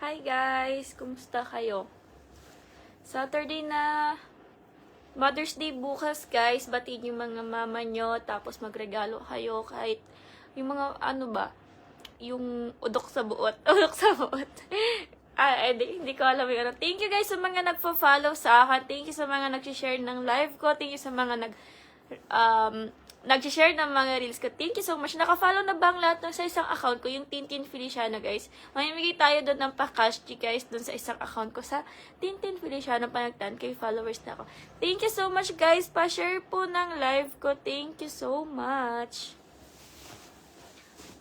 Hi guys! Kumusta kayo? Saturday na. Mother's Day bukas guys. Batiin yung mga mama nyo. Tapos magregalo kayo kahit yung mga ano ba? Yung udok sa buot. Udok sa buot. Hindi ko alam yung ano. Thank you guys sa mga nagpo-follow sa akin. Thank you sa mga nag-share ng live ko. Thank you sa mga nag-share ng mga reels ko. Thank you so much. Naka-follow na ba ang lahat ng sa isang account ko? Yung Tintin Feliciano, guys. Mamimigay tayo doon ng pa-cash guys, doon sa isang account ko sa Tintin Feliciano. Panagtan kay followers na ako. Thank you so much, guys. Pa-share po ng live ko. Thank you so much.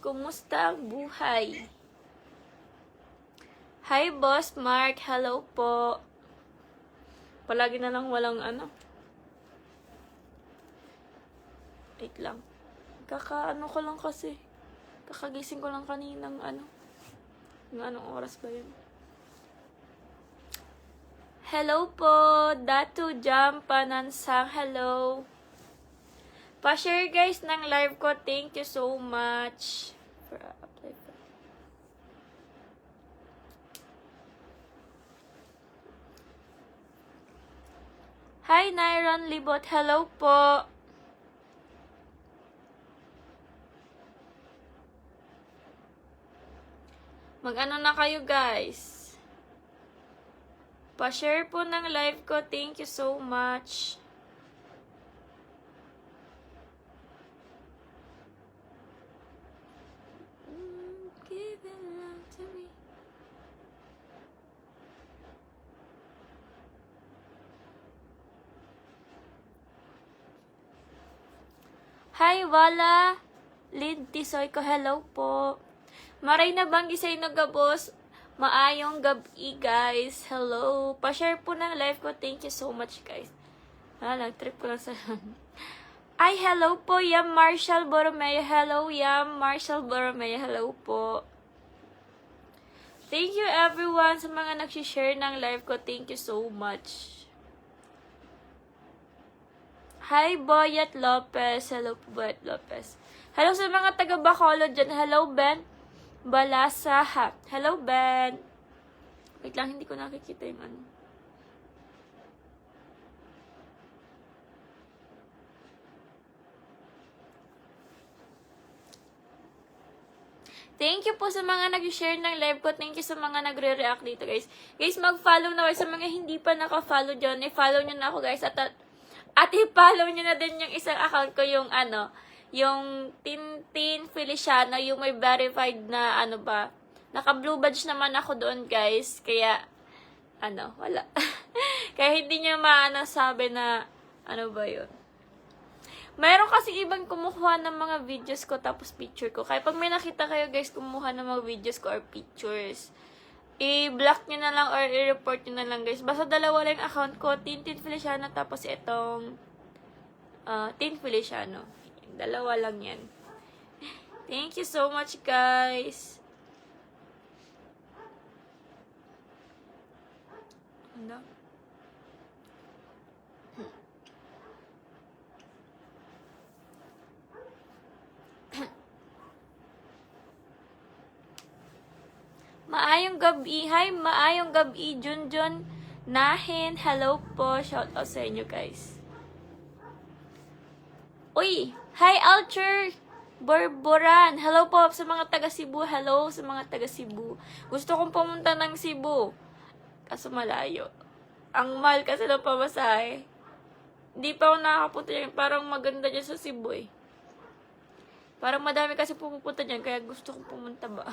Kumusta ang buhay? Hi, Boss Mark. Hello po. Palagi na lang walang ano. Wait lang. Kakaano ko lang kasi. Kakagising ko lang kaninang ano. Yung anong oras ba yun? Hello po. Datu Jam Panansang. Hello. Pa-share guys ng live ko. Thank you so much. Hi, Nyron Libot. Hello po. Mag-ano na kayo guys. Pa-share po ng live ko. Thank you so much. Give it love to me. Hi, Wala. Lid Tisoy ko. Hello po. Maray na bang gisay na gabos? Maayong gabi, guys. Hello. Pa-share po ng live ko. Thank you so much, guys. Nag-trip ko lang sa... Ay, hello po, Yam Marshall Borromeo. Hello, Yam Marshall Borromeo. Hello po. Thank you, everyone, sa mga nag-share ng live ko. Thank you so much. Hi, Boyet Lopez. Hello po, Boyet Lopez. Hello sa mga taga-Bacolod dyan. Hello, Ben Balasaha. Hello, Ben. Wait lang, hindi ko nakikita yung ano. Thank you po sa mga nag-share ng live ko. Thank you sa mga nagre-react dito, guys. Guys, mag-follow na kayo. Sa mga hindi pa naka-follow dyan, i-follow nyo na ako, guys. At i-follow nyo na din yung isang account ko, yung ano, yung Tintin Feliciano, yung may verified na ano ba. Naka-blue badge naman ako doon, guys. Kaya, ano, wala. Kaya hindi nyo sabi na, ano ba yun. Mayroon kasi ibang kumukuha ng mga videos ko tapos picture ko. Kaya pag may nakita kayo, guys, kumuha ng mga videos ko or pictures, i-block nyo na lang or i-report nyo na lang, guys. Basta dalawa lang account ko, Tintin Feliciano, tapos itong Tin Feliciano. Dalawa lang yan. Thank you so much, guys. Ano? Maayong gabi. Hi, maayong gabi, Junjun Nahin. Hello po. Shout out sa inyo, guys. Uy! Hi, Alcher Borboran. Hello po sa mga taga Cebu. Hello sa mga taga Cebu. Gusto kong pumunta ng Cebu. Kaso malayo. Ang mahal kasi ng pamasahe. Hindi pa ako nakakapunta dyan. Parang maganda dyan sa Cebu eh. Parang madami kasi pumupunta dyan. Kaya gusto kong pumunta ba.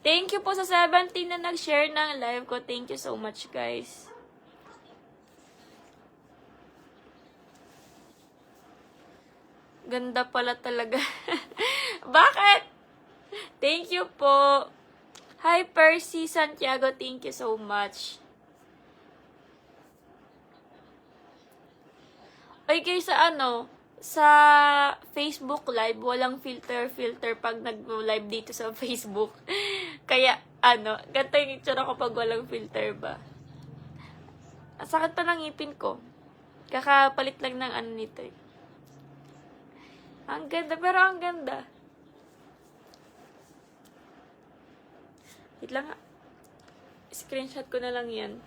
Thank you po sa 17 na nag-share ng live ko. Thank you so much, guys. Ganda pala talaga. Bakit? Thank you po. Hi, Percy Santiago. Thank you so much. Ay, guys, sa Facebook Live, walang filter pag nag-live dito sa Facebook. Kaya, ganito yung itsura ko pag walang filter ba. Ang sakit pa ng ngipin ko. Kakapalit lang ng nito eh. Ang ganda, pero ang ganda. Wait lang nga. Screenshot ko na lang yan.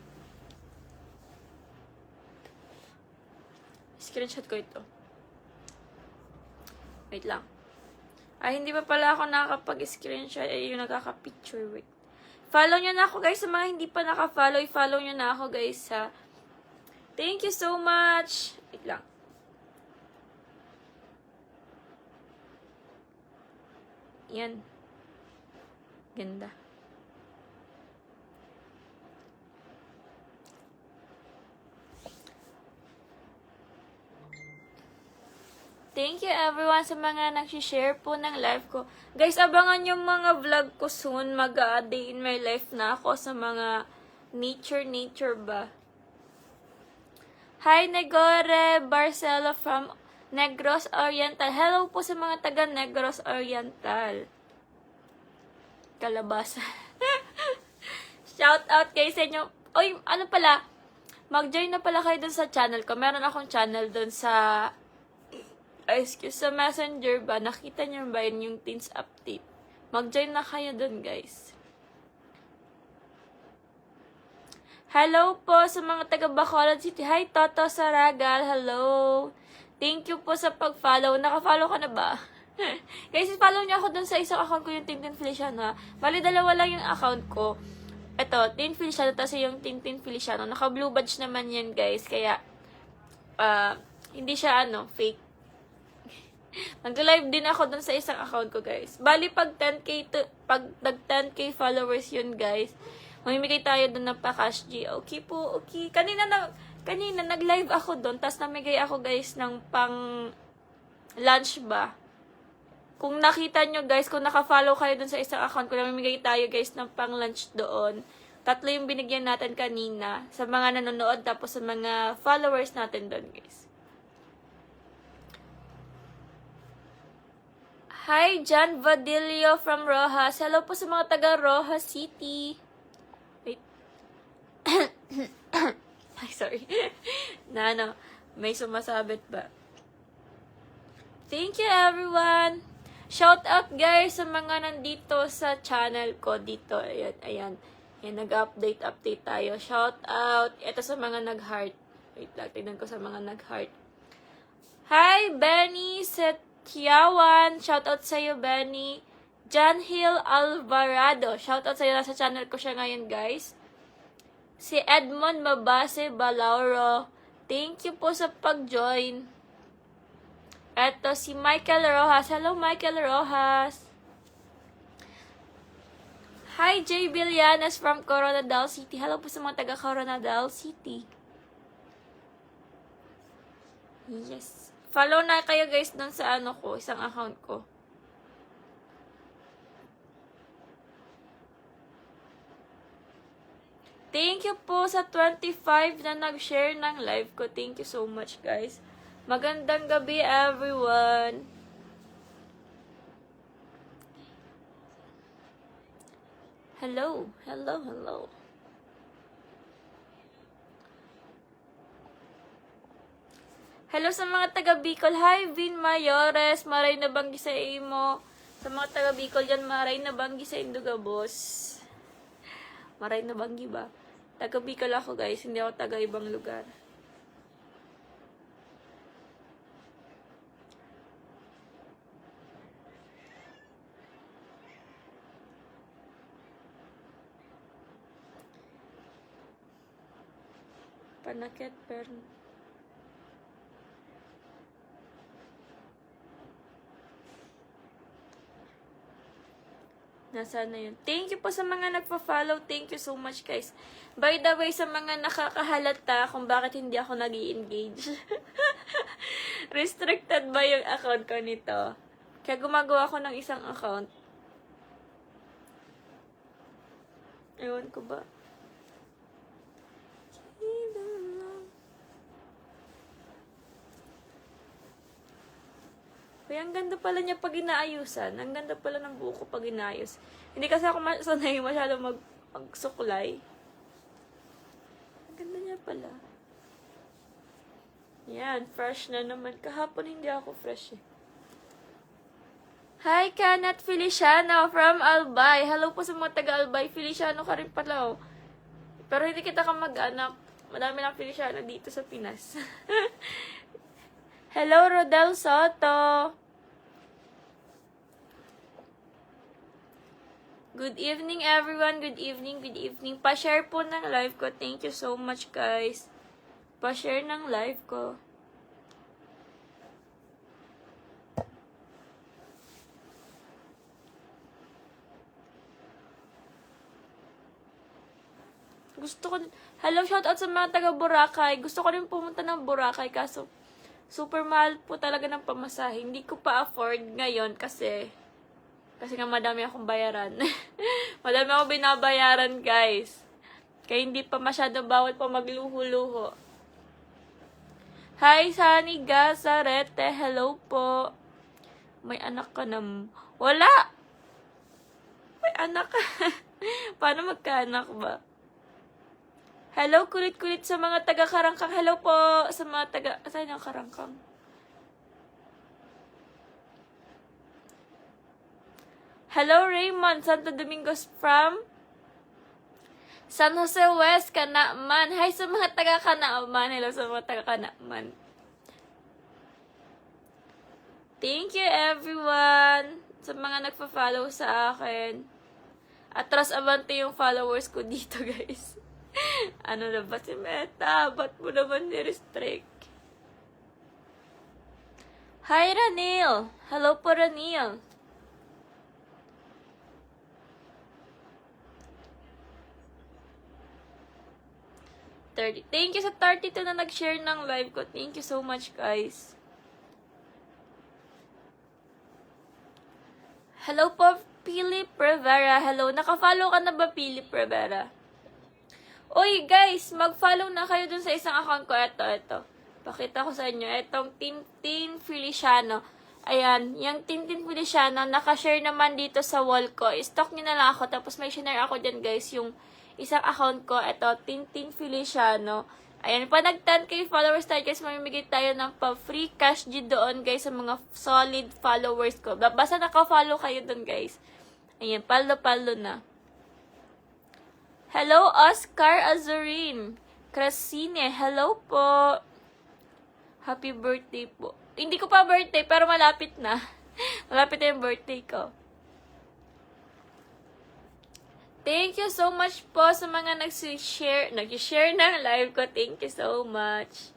Screenshot ko ito. Wait lang. Ay, hindi pa pala ako nakakapag-screenshot. Ay, yung nakaka-picture. Wait. Follow nyo na ako, guys. Sa mga hindi pa naka-follow, i-follow nyo na ako, guys, ha. Thank you so much. Wait lang. Yan. Ganda. Thank you everyone sa mga nag-share po ng live ko. Guys, abangan yung mga vlog ko soon. Mag-a-day in my life na ako sa mga nature ba. Hi, Negore Barcelo from Negros Oriental. Hello po sa mga taga Negros Oriental. Kalabasa. Shout out kayo sa inyo. Oy, ano pala? Mag-join na pala kayo dun sa channel ko. Meron akong channel dun sa sa Messenger ba? Nakita niyo ba yun yung Teens Update? Mag-join na kayo dun, guys. Hello po sa mga taga Bacolod City. Hi, Toto Saragal. Hello. Thank you po sa pag-follow. Naka-follow ka na ba? Guys, follow niyo ako dun sa isang account ko, yung Tintin Feliciano. Bali, dalawa lang yung account ko. Ito, Tin Feliciano, tapos yung Tintin Feliciano. Naka-blue badge naman yan, guys. Kaya, hindi siya, fake. Nag-live din ako dun sa isang account ko, guys. Bali, pag 10K followers yun, guys, mamimigay tayo dun ng pa-cash G. Okay po, okay. Kanina nag-live ako dun, tapos namigay ako, guys, ng pang lunch ba. Kung nakita nyo, guys, kung naka-follow kayo dun sa isang account ko, namimigay tayo, guys, ng pang lunch doon. 3 yung binigyan natin kanina sa mga nanonood, tapos sa mga followers natin doon, guys. Hi, John Vadilio from Rojas. Hello po sa mga taga Rojas City. Wait. Ay, sorry. May sumasabit ba? Thank you, everyone. Shout out, guys, sa mga nandito sa channel ko dito. Ayan. Nag-update tayo. Shout out. Ito sa mga nag-heart. Wait lang, tignan ko sa mga nag-heart. Hi, Benny Setyawan. Shout out sa'yo, Benny. John Hill Alvarado. Shout out sa'yo. Nasa channel ko siya ngayon, guys. Si Edmond Mabase Balauro. Thank you po sa pag-join. Eto, si Michael Rojas. Hello, Michael Rojas. Hi, Jay Villanes from Coronadal City. Hello po sa mga taga Coronadal City. Yes. Follow na kayo, guys, dun sa isang account ko. Thank you po sa 25 na nag-share ng live ko. Thank you so much, guys. Magandang gabi, everyone. Hello. Hello sa mga taga Bicol. Hi, Vin Mayores. Maray na banggi sa imo. Sa mga taga Bicol dyan, maray na banggi sa Induga, boss. Maray na banggi ba? Taga Bicol ako, guys. Hindi ako taga ibang lugar. Panakit, pero nasaan na yun? Thank you po sa mga nagpa-follow. Thank you so much, guys. By the way, sa mga nakakahalata kung bakit hindi ako nag-i-engage. Restricted ba yung account ko nito? Kaya gumagawa ko ng isang account. Ewan ko ba? Kaya ang ganda pala niya pag inaayusan. Ang ganda pala ng buko pag inaayos. Hindi kasi ako sanay masyado magsuklay. Ang ganda niya pala. Yan, fresh na naman. Kahapon hindi ako fresh eh. Hi, Kenneth Feliciano from Albay. Hello po sa mga taga Albay. Feliciano ka rin pala oh. Pero hindi kita kamag-anak. Madami lang Feliciano dito sa Pinas. Hello, Rodel Soto. Good evening, everyone. Good evening, good evening. Pa-share po ng live ko. Thank you so much, guys. Pa-share ng live ko. Gusto ko, hello, shoutout sa mga taga Boracay. Gusto ko rin pumunta ng Boracay, kaso super mahal po talaga ng pamasahe. Hindi ko pa afford ngayon kasi nga madami akong bayaran. Madami akong binabayaran, guys. Kaya hindi pa masyado bawal pa magluho-luho. Hi, Sunny Gazarete. Hello po. May anak ka na. Wala! May anak ka. Paano magkaanak ba? Hello, kulit-kulit sa mga taga-Karangkang. Hello po sa mga taga... Saan yung Karangkang? Hello, Raymond. Santo Domingos from San Jose West, Kanaaman. Hi sa mga taga-Kanaaman. Hello sa mga taga-Kanaaman. Thank you, everyone. Sa mga nagpa-follow sa akin. Atras abante yung followers ko dito, guys. Ano na ba si Meta? Ba't mo naman ni-restrict? Hi, Ranil. Hello po, Ranil. Thank you sa 32 na nag-share ng live ko. Thank you so much, guys. Hello po, Philip Rivera. Hello. Naka-follow ka na ba, Philip Rivera? Uy, guys, mag-follow na kayo dun sa isang account ko. Ito. Pakita ko sa inyo. Itong Tintin Feliciano. Ayan, yung Tintin Feliciano, naka-share naman dito sa wall ko. I-stalk nyo na lang ako. Tapos may share ako dyan, guys, yung isang account ko, ito, Tintin Feliciano. Ayan, pa nag-10k followers tayo, guys, mamimigay tayo ng pa-free cash G doon, guys, sa mga solid followers ko. Basta naka-follow kayo doon, guys. Ayan, palo-palo na. Hello, Oscar Azurin. Crasine, hello po. Happy birthday po. Hindi ko pa birthday, pero malapit na. Malapit na yung birthday ko. Thank you so much po sa mga nag-share ng live ko. Thank you so much.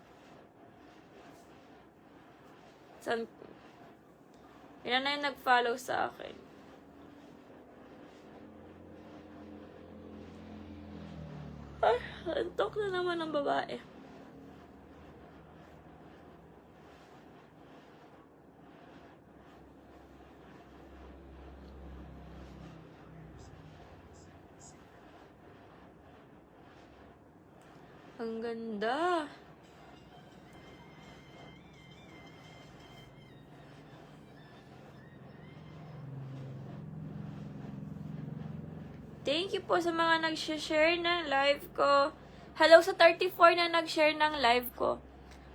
Yan na yung nag-follow sa akin. Antok na naman ng babae. Ang ganda. Thank you po sa mga nag-share ng live ko. Hello sa 34 na nag-share ng live ko.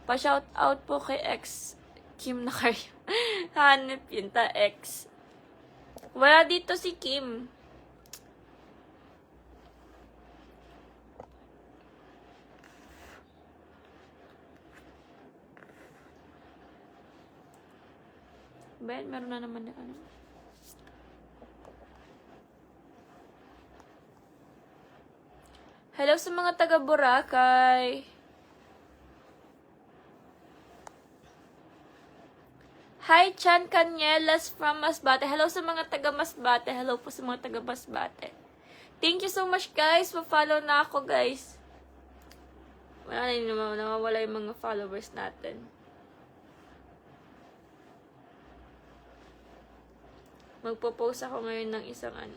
Pa-shout out po kay ex Kim na kayo. Hanip yun ta ex. Wala dito si Kim. Ben, meron na naman na ano. Hello sa mga taga Boracay. Hi, Chan Canielas from Masbate. Hello sa mga taga Masbate. Hello po sa mga taga Masbate. Thank you so much, guys. Pa-follow na ako, guys. Wala na naman, nawawala yung mga followers natin. Magpo-post ako ngayon ng isang ano.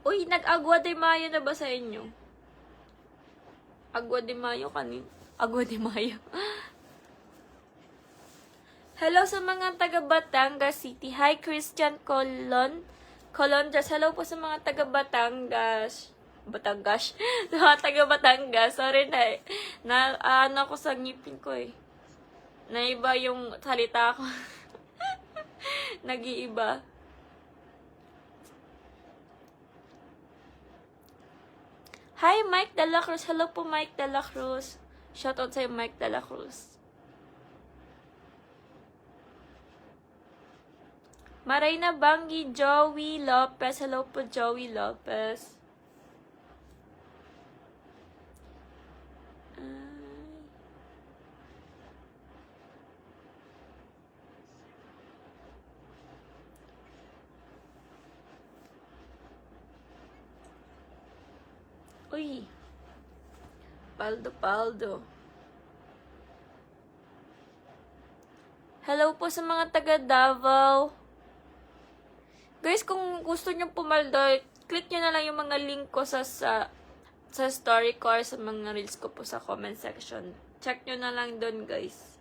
Uy, nag-Agua de Mayo na ba sa inyo? Agua de Mayo kanin? Agua de Mayo. Hello sa mga taga Batangas City. Hi, Christian Colondras. Hello po sa mga taga Batangas. Batangas? Sa mga taga Batangas. Sorry na ano ako sa ngipin ko eh. Naiba yung salita ko. Nag-iiba. Hi, Mike De La Cruz. Hello po, Mike De La Cruz. Shoutout sa'yo, Mike De La Cruz. Marina Bangi, Joey Lopez. Hello po, Joey Lopez. Uy. Paldo. Hello po sa mga taga Davao. Guys, kung gusto nyo pumaldo, click nyo na lang yung mga link ko sa story ko or sa mga reels ko po sa comment section. Check nyo na lang doon, guys.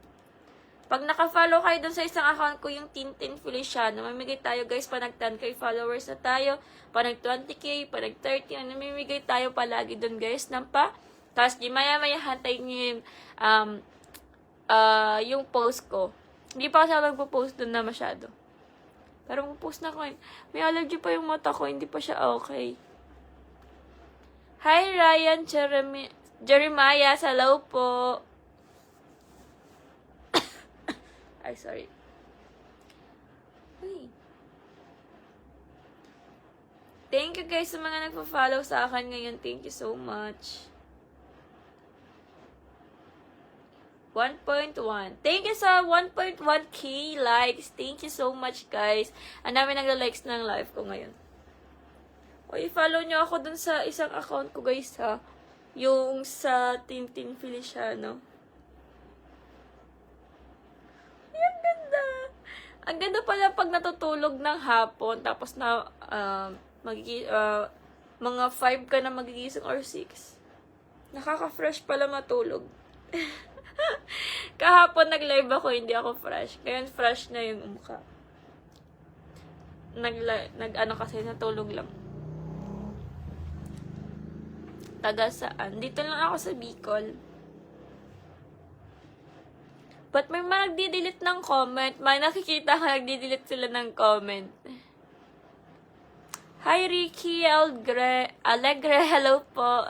Pag naka-follow kayo doon sa isang account ko, yung Tintin Feliciano, mamigay tayo, guys, pa nag 10k followers na tayo, pa nag 20k, pa nag 30, namimigay tayo palagi doon, guys, ng pa. Tapos, di maya-maya hantay nyo yung post ko. Hindi pa kasi ako nagpo-post doon na masyado. Pero mag-post na ko. May allergy pa yung mata ko. Hindi pa siya okay. Hi, Ryan Jeremiah. Hello po. Ay, sorry. Uy. Thank you guys sa mga nagpa-follow sa akin ngayon. Thank you so much. 1.1. Thank you sa 1.1k likes. Thank you so much, guys. Ang dami nagla-likes ng live ko ngayon. O, i-follow nyo ako dun sa isang account ko, guys, ha. Yung sa Tintin Feliciano. Ay, ang ganda. Ang ganda pala pag natutulog ng hapon. Tapos na, mga 5 ka na magigising or 6. Nakaka-fresh pala matulog. Kahapon nag-live ako, hindi ako fresh. Ngayon fresh na yung mukha. Nag-ano kasi, natulog lang. Taga saan? Dito lang ako sa Bicol. But may mga nagdi-delete ng comment. May nakikita ka nagdi-delete sila ng comment. Hi, Ricky Alegre. Hello po.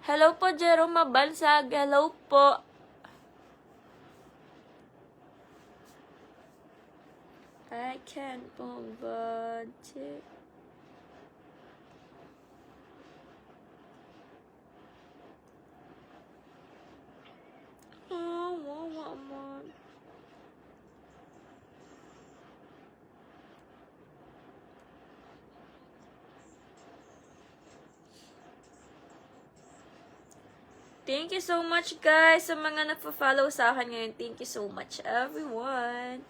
Hello po, Jerome Mabansag. Hello po. I can't move on to... Oh, mama. Thank you so much, guys, sa mga nagpa-follow sa akin ngayon. Thank you so much, everyone.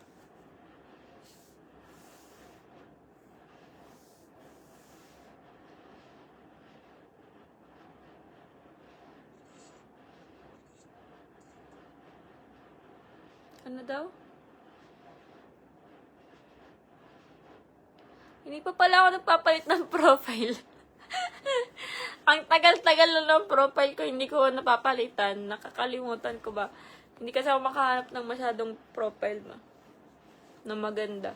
Ano daw? Hindi pa pala ako nagpapalit ng profile. Ang tagal-tagal na ng profile ko, hindi ko napapalitan. Nakakalimutan ko ba? Hindi kasi ako makahanap ng masyadong profile na maganda.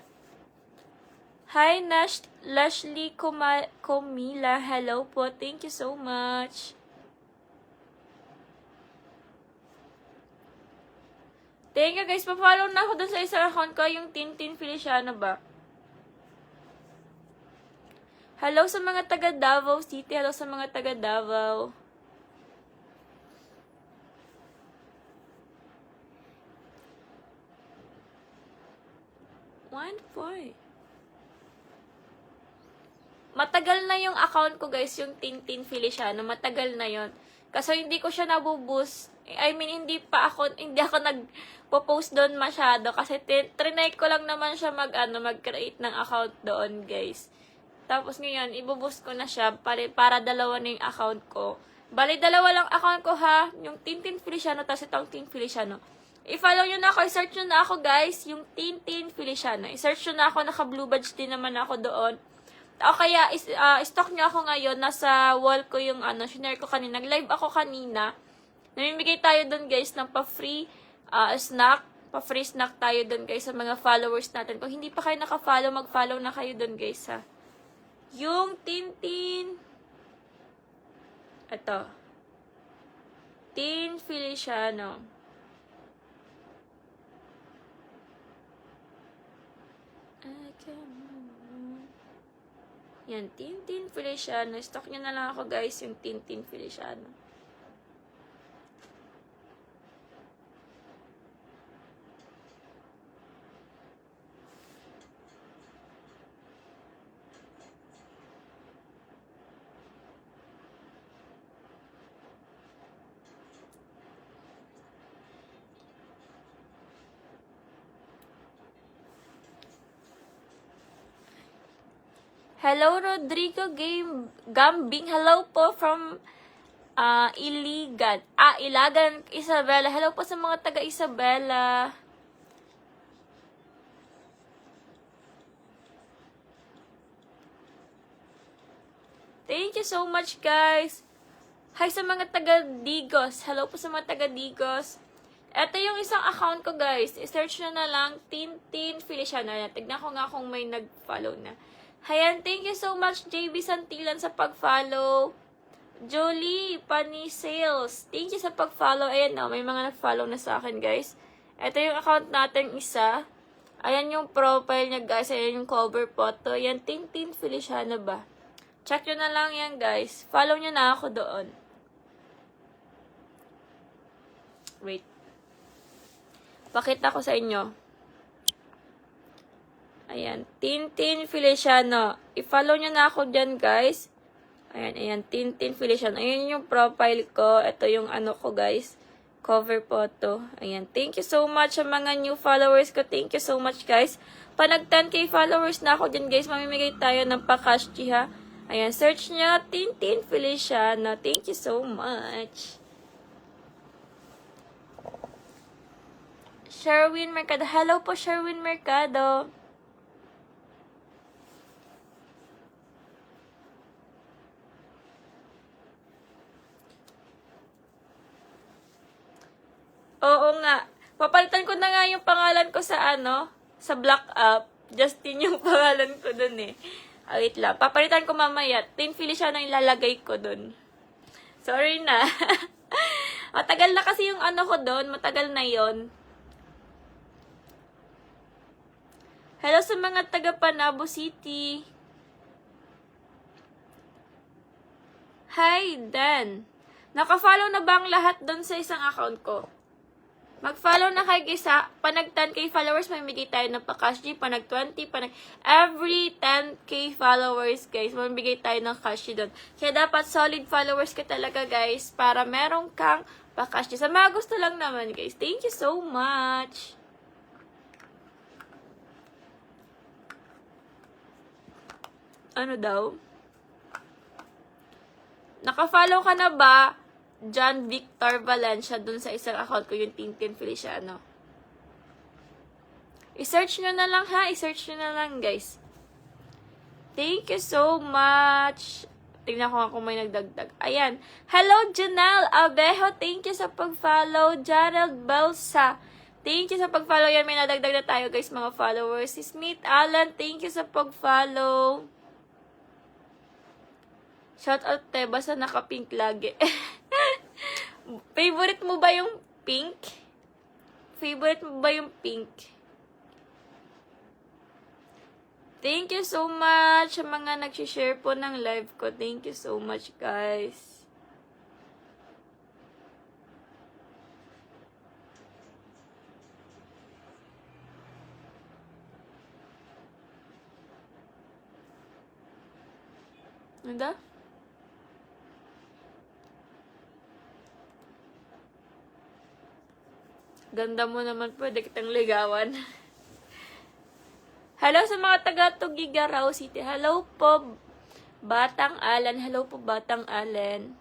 Hi, Lashley Comila. Hello po. Thank you so much. Thank you, guys. Pa-follow na ako dun sa isang account ko, yung Tintin Feliciano ba? Hello sa mga taga Davao City. Hello sa mga taga Davao. Matagal na yung account ko, guys, yung Tintin Feliciano. Matagal na yon. Kasi hindi ko siya nabuboost. I mean, hindi ako nagpo-post doon masyado. Kasi trinay ko lang naman siya mag-create ng account doon, guys. Tapos ngayon, ibuboost ko na siya para dalawa na yung account ko. Bali, dalawa lang account ko ha. Yung Tintin Feliciano, tapos itong Tin Feliciano. I-follow nyo na ako, i-search nyo na ako guys, yung Tintin Feliciano. I-search nyo na ako, naka-blue badge din naman ako doon. O kaya, stock nyo ako ngayon, nasa wall ko yung share ko kanina. Nag-live ako kanina. Namimigay tayo doon guys ng pa-free snack. Pa-free snack tayo doon guys sa mga followers natin. Kung hindi pa kayo naka-follow, mag-follow na kayo doon guys ha. Yung Tintin. Ito. Tin Feliciano. Yan, Tintin Feliciano. Stock nyo na lang ako guys, yung Tintin Feliciano. Hello, Rodrigo Gambing. Hello po from Iligan. Ilagan, Isabela. Hello po sa mga taga Isabela. Thank you so much, guys. Hi sa mga taga Digos. Hello po sa mga taga Digos. Ito yung isang account ko, guys. I-search nyo na lang, Tintin Feliciano. Tignan ko nga kung may nag-follow na. Hayan, thank you so much, JB Santilan, sa pag-follow. Jolie Pani Sales, thank you sa pag-follow. Ayan na, may mga nag-follow na sa akin, guys. Ito yung account natin isa. Ayan yung profile niya, guys. Ayan yung cover photo. Ayan, Tintin Feliciano ba? Check nyo na lang yan, guys. Follow nyo na ako doon. Wait. Pakita ko sa inyo. Ayan, Tintin Feliciano. I-follow nyo na ako dyan, guys. Ayan, Tintin Feliciano. Ayan yung profile ko. Ito yung ko, guys. Cover photo. Ayan, thank you so much sa mga new followers ko. Thank you so much, guys. Panag 10k followers na ako dyan, guys. Mamimigay tayo ng pa-cashchi, ha. Ayan, search nyo, Tintin Feliciano. Thank you so much. Sherwin Mercado. Hello po, Sherwin Mercado. Oo nga. Papalitan ko na nga yung pangalan ko sa sa Black App. Justin yung pangalan ko dun eh. Wait lang. Papalitan ko mamaya. Tin Feliciano yung ilalagay ko dun. Sorry na. Matagal na kasi yung ko dun. Matagal na yon. Hello sa mga taga Panabo City. Hi, Dan. Naka-follow na ba ang lahat dun sa isang account ko? Mag-follow na kayo guys ha. Panag 10k followers, mamimigay tayo ng pa-cashchi. Panag 20, every 10k followers guys, mamimigay tayo ng cashchi doon. Kaya dapat solid followers ka talaga guys, para meron kang pa-cashchi. Sa mga gusto lang naman guys. Thank you so much. Ano daw? Naka-follow ka na ba? John Victor Valencia dun sa isang account ko, yung Tintin Feliciano. I-search nyo na lang ha. I-search nyo na lang guys. Thank you so much. Tingnan ko nga kung may nagdagdag. Ayan. Hello, Janelle Abejo. Thank you sa pag-follow. Gerald Balsa. Thank you sa pag-follow. Yan, may nadagdag na tayo guys, mga followers. Si Smith Alan. Thank you sa pag-follow. Shout out te, basta naka-pink lagi. Favorite mo ba yung pink? Favorite mo ba yung pink? Thank you so much sa mga nag-share po ng live ko. Thank you so much, guys. Ano? Ganda mo naman, pwede kitang ligawan. Hello sa mga taga-Tugigaraw City. Hello po, Batang Alan. Hello po, Batang Alan.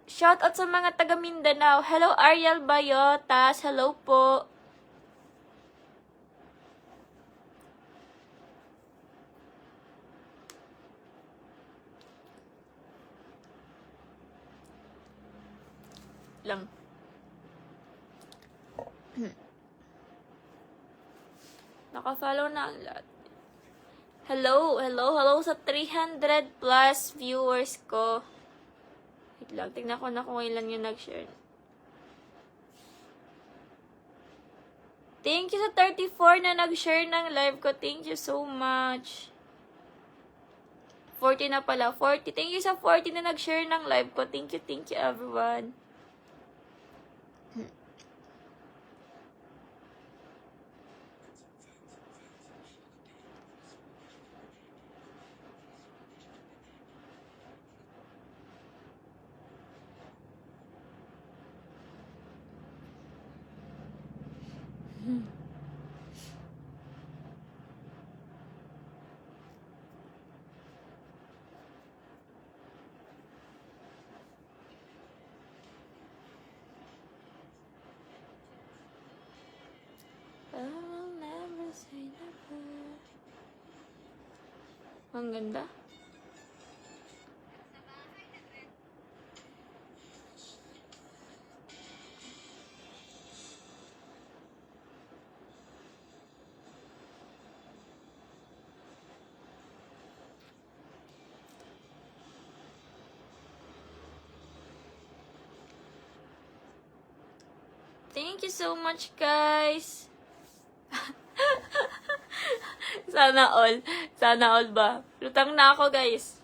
Shout out sa mga taga Mindanao. Hello, Ariel Bayotas. Hello po. Lang. Naka-follow na ang lahat. Hello sa 300 plus viewers ko. Wait lang, tignan ko na kung ilan yung nag-share. Thank you sa 34 na nag-share ng live ko. Thank you so much. 40 na pala. 40. Thank you sa 40 na nag-share ng live ko. Thank you everyone. I'll never say never. Ang ganda. Thank you so much, guys. Sana all. Sana all ba? Lutang na ako, guys.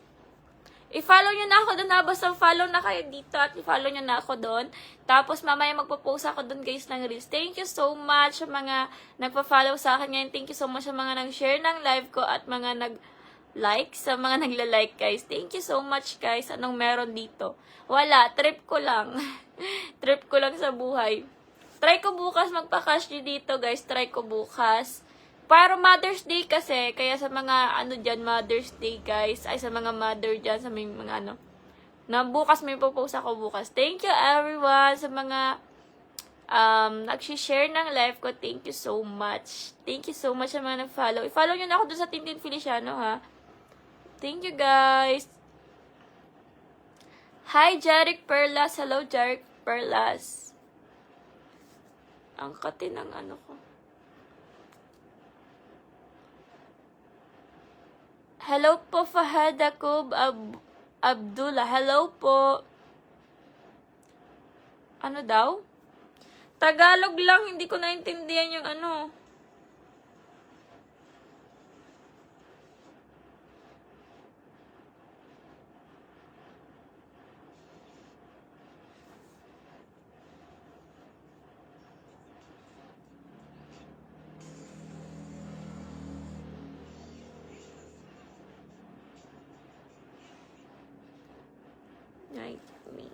I-follow nyo na ako doon ha. Basta follow na kayo dito at i-follow nyo na ako doon. Tapos mamaya magpo-post ako doon, guys, ng reels. Thank you so much sa mga nagpa-follow sa akin ngayon. Thank you so much sa mga nag-share ng live ko at mga nag-like, sa mga nagla-like, guys. Thank you so much, guys. Anong meron dito? Wala. Trip ko lang. Trip ko lang sa buhay. Try ko bukas magpa-cash dito, guys. Try ko bukas. Para Mother's Day kasi, kaya sa mga dyan, Mother's Day, guys. Ay, sa mga mother dyan, sa mga na bukas may post ako bukas. Thank you, everyone, sa mga nag-share ng live ko. Thank you so much. Thank you so much sa mga nag-follow. I-follow nyo na ako dun sa Tintin Feliciano, ha. Thank you, guys. Hi, Jeric Perlas. Hello, Jeric Perlas. Ang kati ng ko. Hello po, Fahad Akub Abdullah. Hello po. Ano daw? Tagalog lang, hindi ko naintindihan yung Night me.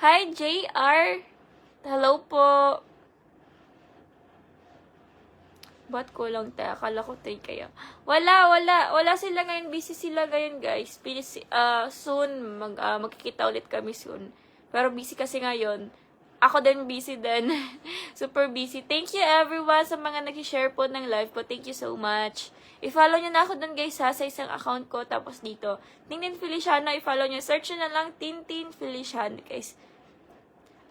Hi, JR. Hello po. Ba't ko lang tayo? Akala ko tayo kaya. Wala sila ngayon. Busy sila ngayon, guys. Soon, magkikita ulit kami soon. Pero busy kasi ngayon. Ako din busy din. Super busy. Thank you everyone sa mga nag-share po ng live ko. Thank you so much. I-follow nyo na ako dun, guys, ha, sa isang account ko. Tapos dito, Tintin Feliciano, i-follow nyo. Search nyo na lang Tintin Feliciano, guys.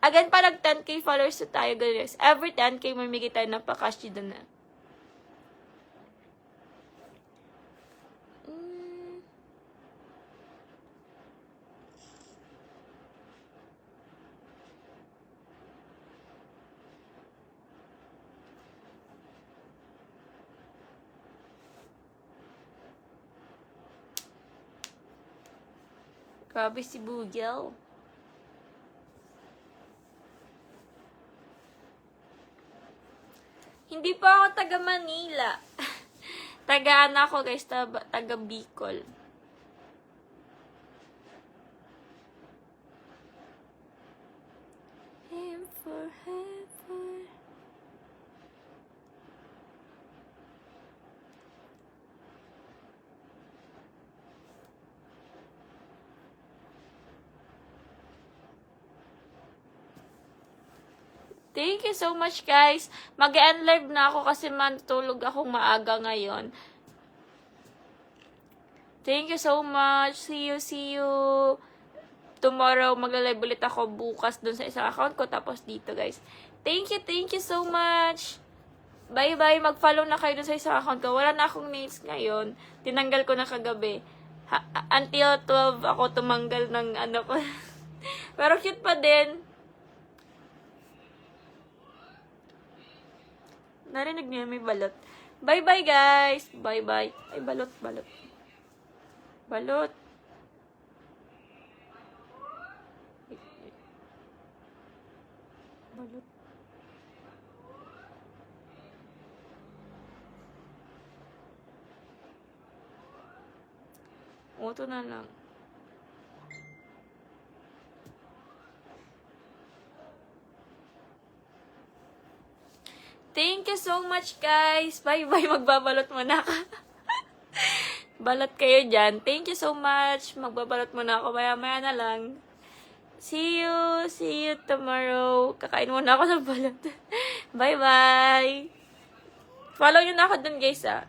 Again, parang 10k followers na tayo, guys. Every 10k may migay tayo ng pa-cash dun na. Grabe si Bugel. Hindi pa ako taga Manila. Taga ako, guys. Taga Bicol. Him forever. Thank you so much, guys. Mag-end live na ako kasi matulog akong maaga ngayon. Thank you so much. See you. Tomorrow, magla-live ulit ako bukas dun sa isang account ko. Tapos dito, guys. Thank you so much. Bye-bye. Mag-follow na kayo dun sa isang account ko. Wala na akong nails ngayon. Tinanggal ko na kagabi. Until 12 ako tumanggal ng ano ko. Pero cute pa din. Narinig niyo, may balot. Bye-bye, guys. Bye-bye. Ay, balot. Balot. Ito na lang. Thank you so much, guys. Bye-bye. Magbabalot muna ka. Balot kayo dyan. Thank you so much. Magbabalot muna ako. Maya-maya na lang. See you tomorrow. Kakain muna ako ng balot. Bye-bye. Follow nyo na ako dun, guys, ah.